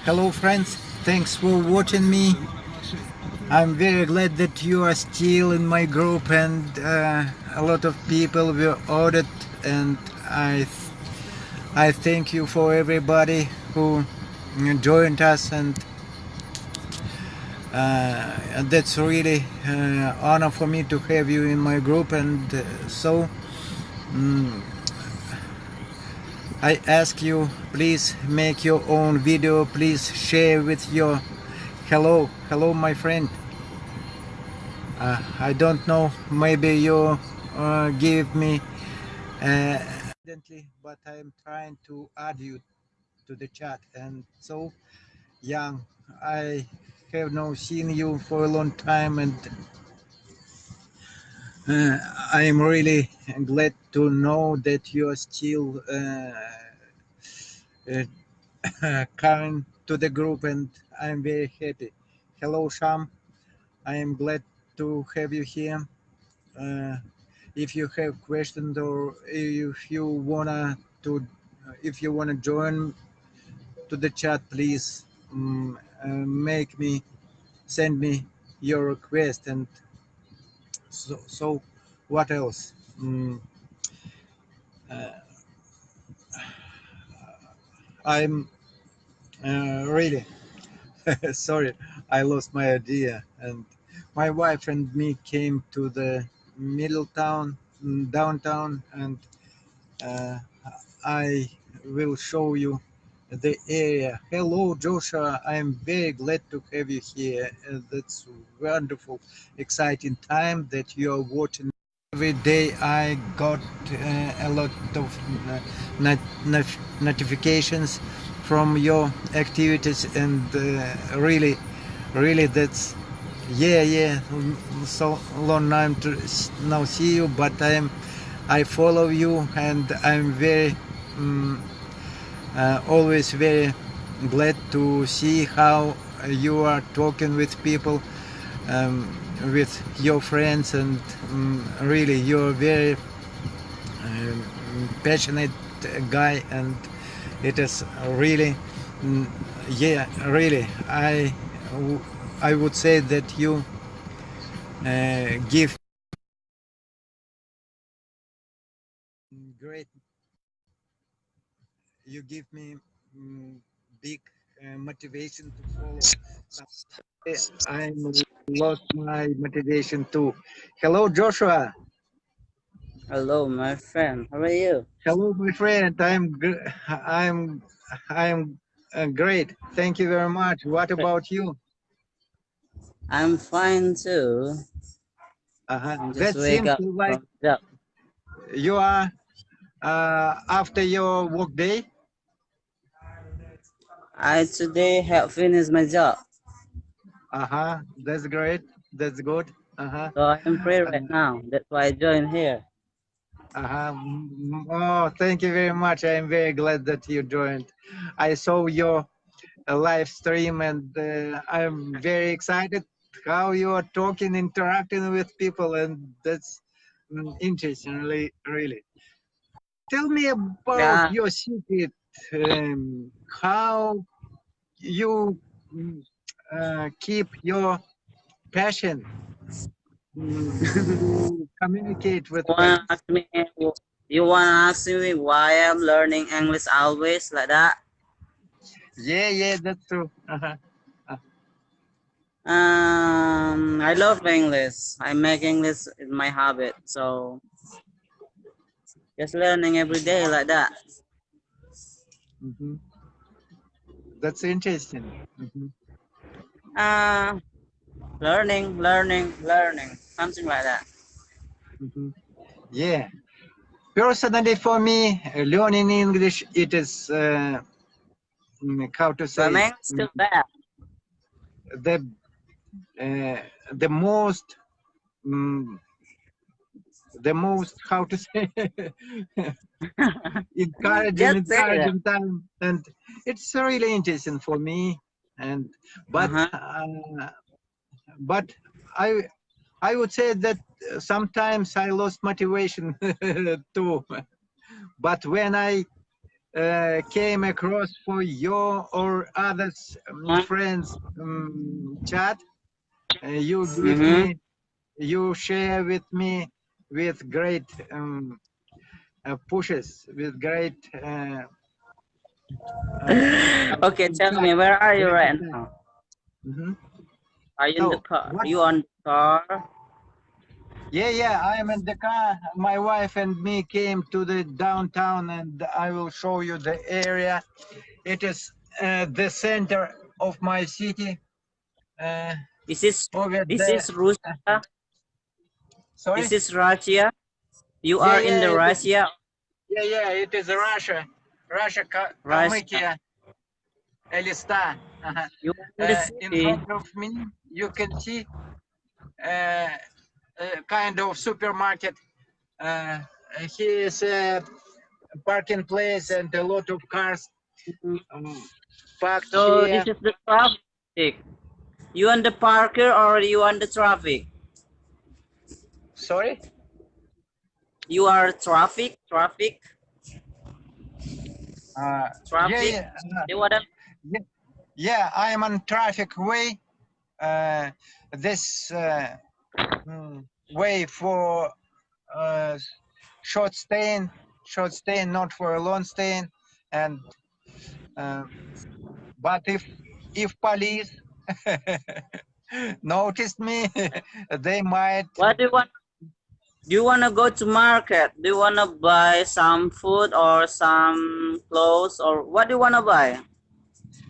Hello friends, thanks for watching me. I'm very glad that you are still in my group, and a lot of people were ordered, and I thank you for everybody who joined us, and that's really honor for me to have you in my group. And so I ask you, please make your own video, please share with your hello my friend. I don't know, maybe you give me accidentally, but I'm trying to add you to the chat. And so, young, I have not seen you for a long time, and I'm really glad to know that you are still coming to the group, and I'm very happy. Hello, Sham. I am glad to have you here. Uh, if you have questions, or if you wanna join to the chat, please make me send me your request. And so what else? I'm really sorry, I lost my idea, and my wife and me came to the middle town, downtown, and uh, I will show you the area. Hello, Joshua. I'm very glad to have you here. That's wonderful, exciting time that you are watching. Every day I got a lot of not, notifications from your activities, and really, that's yeah. So long time to now see you, but I follow you, and I'm very always very glad to see how you are talking with people, um, with your friends, and really you're very um, passionate guy, and it is really yeah, really I would say that you give great, you give me big motivation to follow. I'm lost my motivation too. Hello, Joshua. Hello, my friend. How are you? Hello, my friend. I'm great. Thank you very much. What Great. about you? I'm fine too. I just That wake seems up like from job. you are after your work day. I today have finished my job, That's great. That's good. so I am free Uh, right now. That's why I joined here. Oh, thank you very much. I am very glad that you joined. I saw your live stream, and I'm very excited how you are talking, interacting with people, and that's interesting, really. Tell me about Yeah. your secret, how you keep your passion to communicate with wanna friends. ask me? You wanna ask me why I'm learning English always like that? Yeah, that's true. I love English. I make English my habit, so just learning every day like that. Mhm. That's interesting. Uh, learning, something like that. Mhm. Yeah. Personally, for me, learning English, it is how to But say my English still bad. the the most mm, the most, how to say, Just say that. encouraging time, and it's really interesting for me. And but Uh-huh. but I I would say that sometimes I lost motivation too. But when I came across for your or others friends chat. You give Mm-hmm. me, you share with me with great pushes, with great Okay, tell attack, me, where are you great right attack. now? Hmm. Are you in the So car? what? You on the car? Yeah, I am in the car. My wife and me came to the downtown, and I will show you the area. It is the center of my city. Uh, Is this over is there. this Russia? Is Sorry? this Russia? You Yeah, are in yeah, the it is. Russia? Yeah, it is Russia. Russia, Russia. Kalmykia, Elista. Uh-huh. You are in the In city. front of me, you can see uh, kind of supermarket. Uh, here is a parking place and a lot of cars Mhm. um, parked So this here. is the traffic. You on the parker or you on the traffic? Sorry? You are traffic, traffic, Uh, yeah, traffic. yeah, You what? yeah, yeah. I am on traffic way. This way for uh, short staying, not for a long staying. And uh, but if police noticed me, they might. What do you want? Do you want to go to market? Do you want to buy some food or some clothes or what do you want to buy?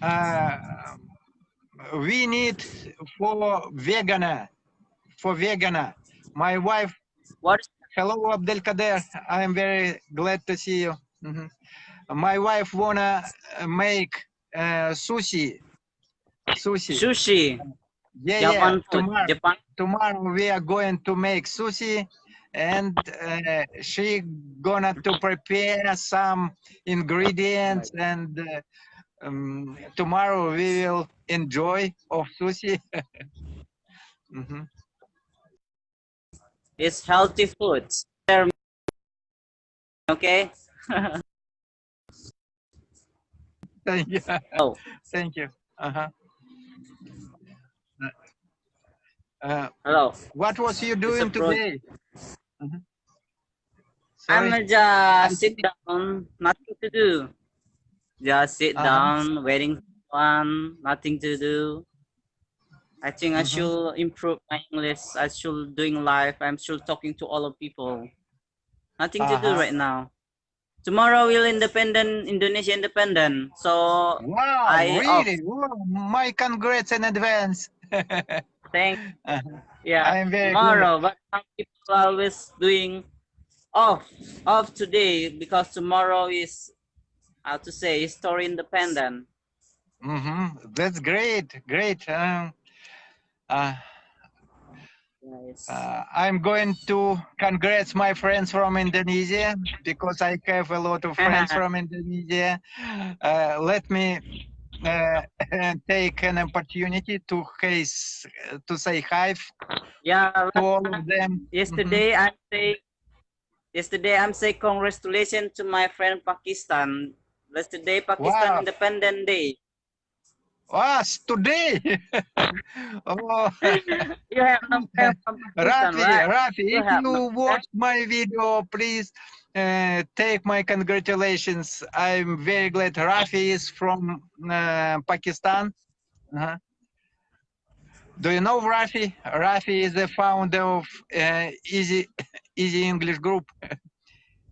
Uh, we need for vegana. For vegana. My wife. What? Hello, Abdelkader. I am very glad to see you. Mhm. My wife wanna make sushi. Sushi. Sushi. Yeah. Japan food. Tomorrow, Japan. tomorrow we are going to make sushi, and she gonna to prepare some ingredients, and tomorrow we will enjoy of sushi. Mhm. It's healthy foods. Okay. Thank you. Oh, Thank you. Uh-huh. Uh, hello. what was you It's a doing project. today? Mhm. I'm Sorry, I just sit think. down, nothing to do. Just sit Uh-huh. down, waiting for one, nothing to do. I think I Mm-hmm. should improve my English. I should doing live. I'm still talking to all of people. Nothing to do Uh-huh. right now. Tomorrow will independent Indonesia independent. So Wow, I off. really? Wow, my congrats in advance. Thank Uh-huh. yeah I am very glad. tomorrow. But some people always doing off today because tomorrow is how to say history independent. Mm-hmm. That's great, great. Uh, Yes. I'm going to congrats my friends from Indonesia because I have a lot of friends from Indonesia. Let me uh, take an opportunity to say hi Yeah. to all of them. Mm-hmm. Yesterday I'm say congratulations to my friend Pakistan. Yesterday Pakistan Wow, Independent Day. us today. Oh, You have no friend from Pakistan, right? Rafi, You if have no you friend. watch my video, please take my congratulations. I'm very glad. Rafi is from Pakistan. Uh-huh. Do you know Rafi? Rafi is the founder of Easy Easy English Group.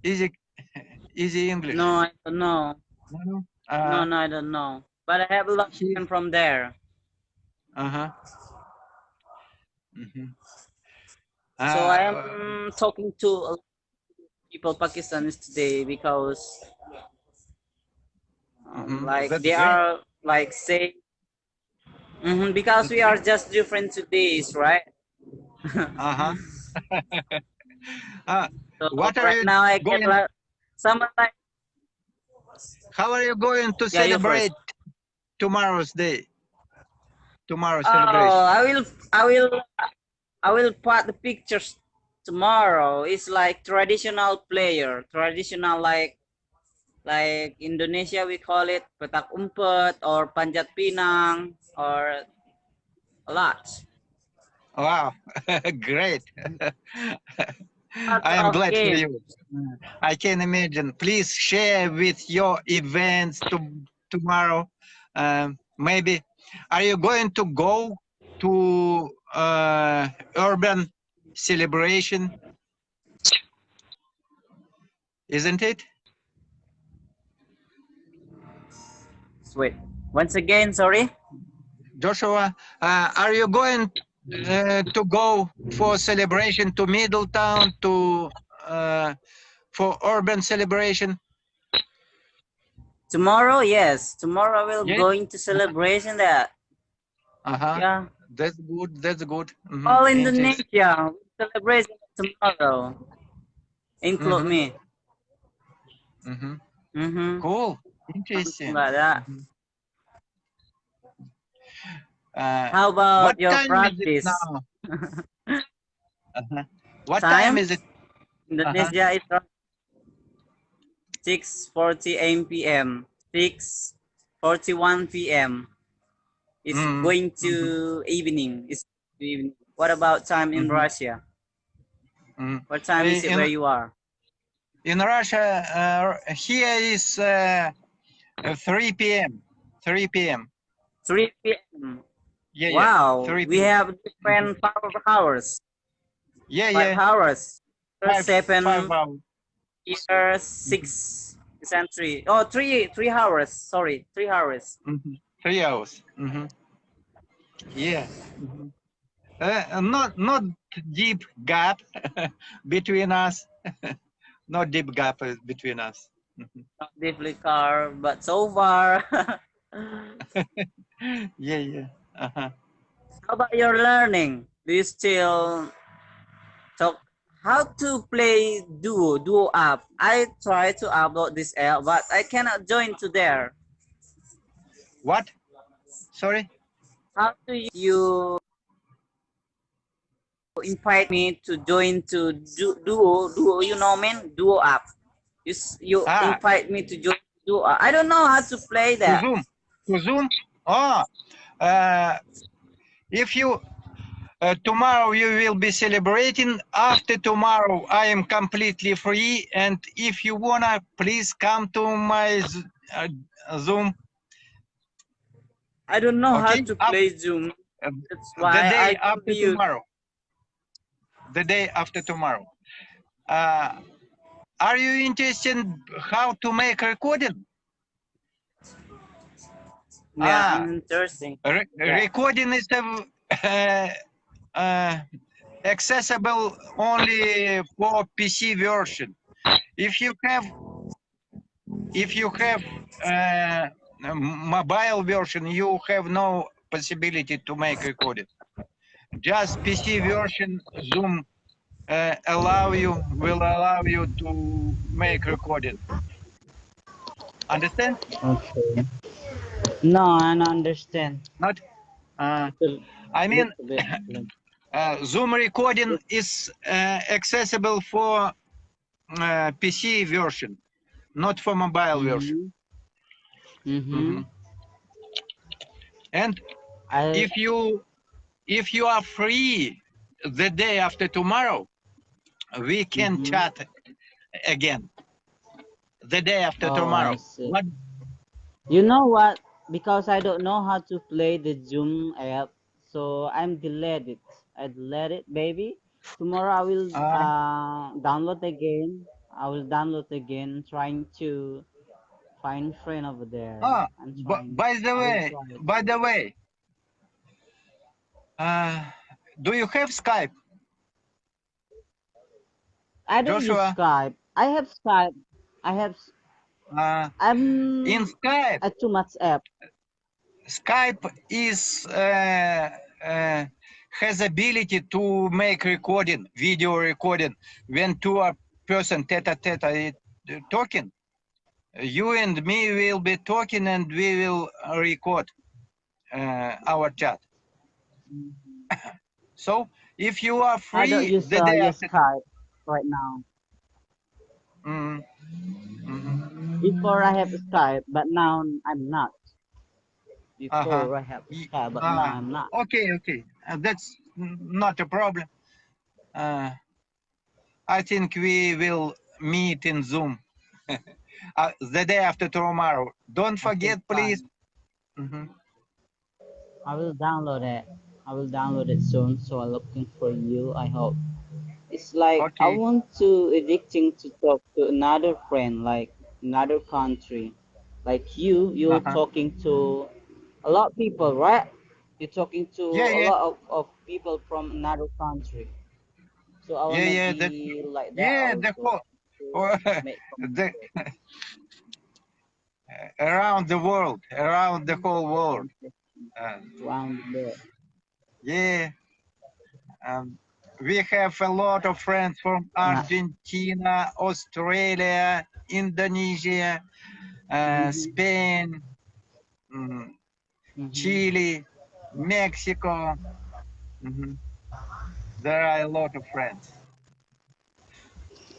Easy Easy English. No, I don't know. No, No, uh, no, I don't know. But I have a lot of he's friends from there. uh-huh. Hmm. So I Uh, am talking to a lot of people Pakistanis today because like That's they great. are like say because That's we are great. just different todays, right? Uh-huh. Uh, So what are right you now I get going? like someone like How are you going to yeah, you first. celebrate tomorrow's day? Tomorrow's Oh, celebration. I will put the pictures tomorrow. It's like traditional player, traditional like Like Indonesia, we call it petak umpet or panjat pinang or a lot. Wow, great. Lots I am of glad for games. you. I can imagine. Please share with your events tomorrow. Maybe, are you going to go to urban celebration? Isn't it, Sweet. Once again, sorry. Joshua? Are you going to go for celebration to Middletown to for urban celebration? Tomorrow, yes. Tomorrow we're Yes. going to celebration that. Uh-huh. Yeah. That's good. That's good. All Interesting. Indonesia celebration tomorrow. Include Mm-hmm. me. Mm-hmm. Mm-hmm. Cool. Something Interesting. like that. Mhm. Uh, How what about your time is it practice? now? Uh-huh. What time Time? is it? Uh-huh. Indonesia is around 6:40 p.m. 6:41 p.m. It's Mm-hmm. going Mm-hmm. to evening. It's evening. What about time in Mm-hmm. Russia? Mm-hmm. What time is it where you are? In Russia, here is 3 p.m. 3 p.m. 3 p.m. Yeah, yeah. Wow, we 3 p.m. have Mhm. different 5 hours. Yeah, Five yeah. hours. There's Five seven hours. here, Mhm. 6 and 3. Oh, 3 hours. Sorry, 3 hours. Mhm. 3 hours. Yeah. Mhm. Not deep gap between us. Not deep gap between us. Mhm. Not deeply car, but so far. Yeah, yeah. Uh-huh. How about your learning? Do you still talk how to play duo app? I try to upload this app, but I cannot join to there. What? Sorry. How do you invite me to join to duo? You know, man, duo app. You Ah, invite me to join duo. I don't know how to play to that. Zoom. To Zoom. Oh, uh, if you tomorrow you will be celebrating. After tomorrow, I am completely free. And if you wanna, please come to my uh, Zoom. I don't know how Okay. to play Zoom. Uh, That's the why day I after confused. tomorrow. The day after tomorrow. Uh, are you interested in how to make recording? Yeah, Ah, I'm interesting. Yeah. recording is uh, accessible only for PC version. If you have if you have mobile version, you have no possibility to make recording. Just PC version Zoom will allow you to make recording. Understand? Okay. No, I don't understand. Not. Uh, Little, I mean, little bit. Like, Zoom recording is accessible for PC version, not for mobile version. mm-hmm. Mm-hmm. Mhm. And I. if you are free the day after tomorrow, we can Mm-hmm. chat again the day after Oh, I tomorrow. see. What? You know what? Because I don't know how to play the Zoom app, so I'm delete it. I delete it, baby. Tomorrow I will Uh, download again. I will download again, trying to find friend over there. ah, I'm trying. by the I will way, try it. by the way, uh, do you have Skype, I don't use Joshua? Skype. I have Skype. I have. Uh, in I'm Skype, a too much app. Skype is has ability to make recording, video recording when two are person tete-a-tete talking. You and me will be talking and we will record our chat. So if you are I don't free use the day use after, Skype right now. mm, Mhm. Before I have Skype, but now I'm not. Uh-huh. Before I have Ye- Skype, but now Uh, I'm not. okay, okay. That's not a problem. Uh, I think we will meet in Zoom the day after tomorrow. Don't Okay, forget, please. fine. Mhm. I will download it. I will download it soon. So I'm looking for you. I hope. It's like I Okay. want to addicting to talk to another friend, like another country. Like you're Uh-huh. talking to a lot of people, right? You're talking to Yeah, a yeah, lot of people from another country. So I yeah, wanna yeah. be like that Yeah, the also. I whole, want to or, make the communicate. around the world, around the whole world. Interesting. Uh, Around the world. yeah, um, we have a lot of friends from Uh, Argentina, Australia, Indonesia, mhm, Spain, mm, mhm. Chile, Mexico. Mhm. There are a lot of friends.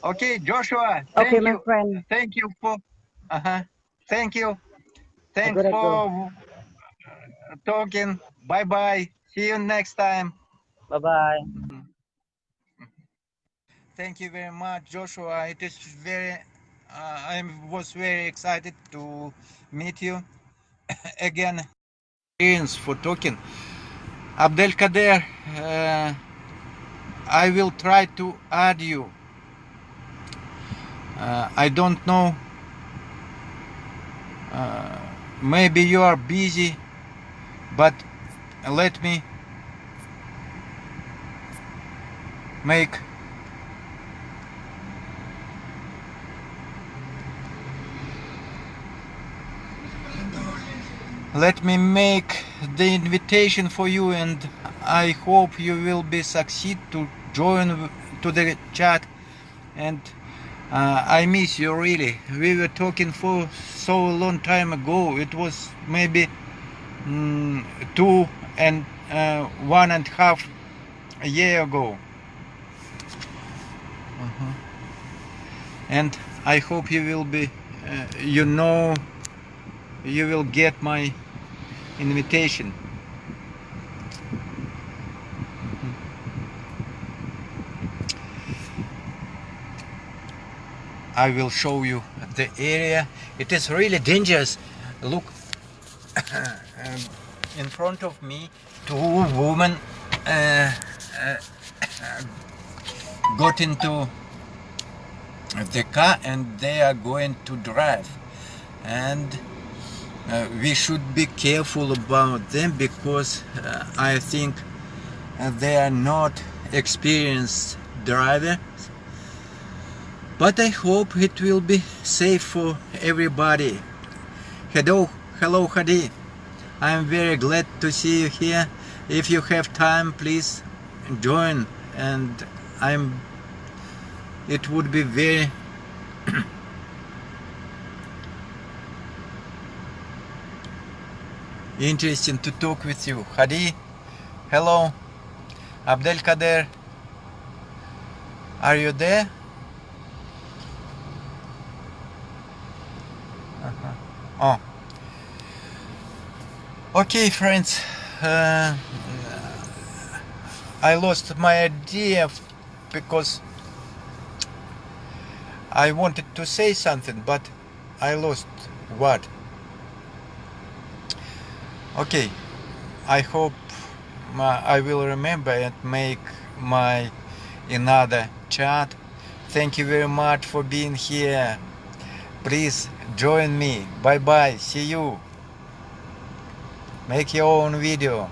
Okay, Joshua, Okay, my friend. thank you for, uh-huh, thank you, I thanks gotta go. for talking. Bye bye. See you next time. Bye bye. Mhm. Thank you very much, Joshua. It is very, I was very excited to meet you again. Experience for talking. Abdelkader, I will try to add you. I don't know, maybe you are busy, but let me make let me make the invitation for you, and I hope you will be succeed to join to the chat. And I miss you really. We were talking for so long time ago. It was maybe mm, 1.5 a year ago. And I hope you will be, you know, you will get my invitation. I will show you the area. It is really dangerous. Look, um, in front of me, two women uh, got into the car and they are going to drive. And we should be careful about them because I think they are not experienced driver, but I hope it will be safe for everybody. Hello Hadi. I'm very glad to see you here. If you have time, please join, and I'm it would be very interesting to talk with you. Hadi, hello. Abdelkader, are you there? Oh, okay, friends. Uh, I lost my idea because I wanted to say something, but I lost what. Okay, I hope I will remember and make my another chat. Thank you very much for being here. Please join me. Bye bye. See you. Make your own video.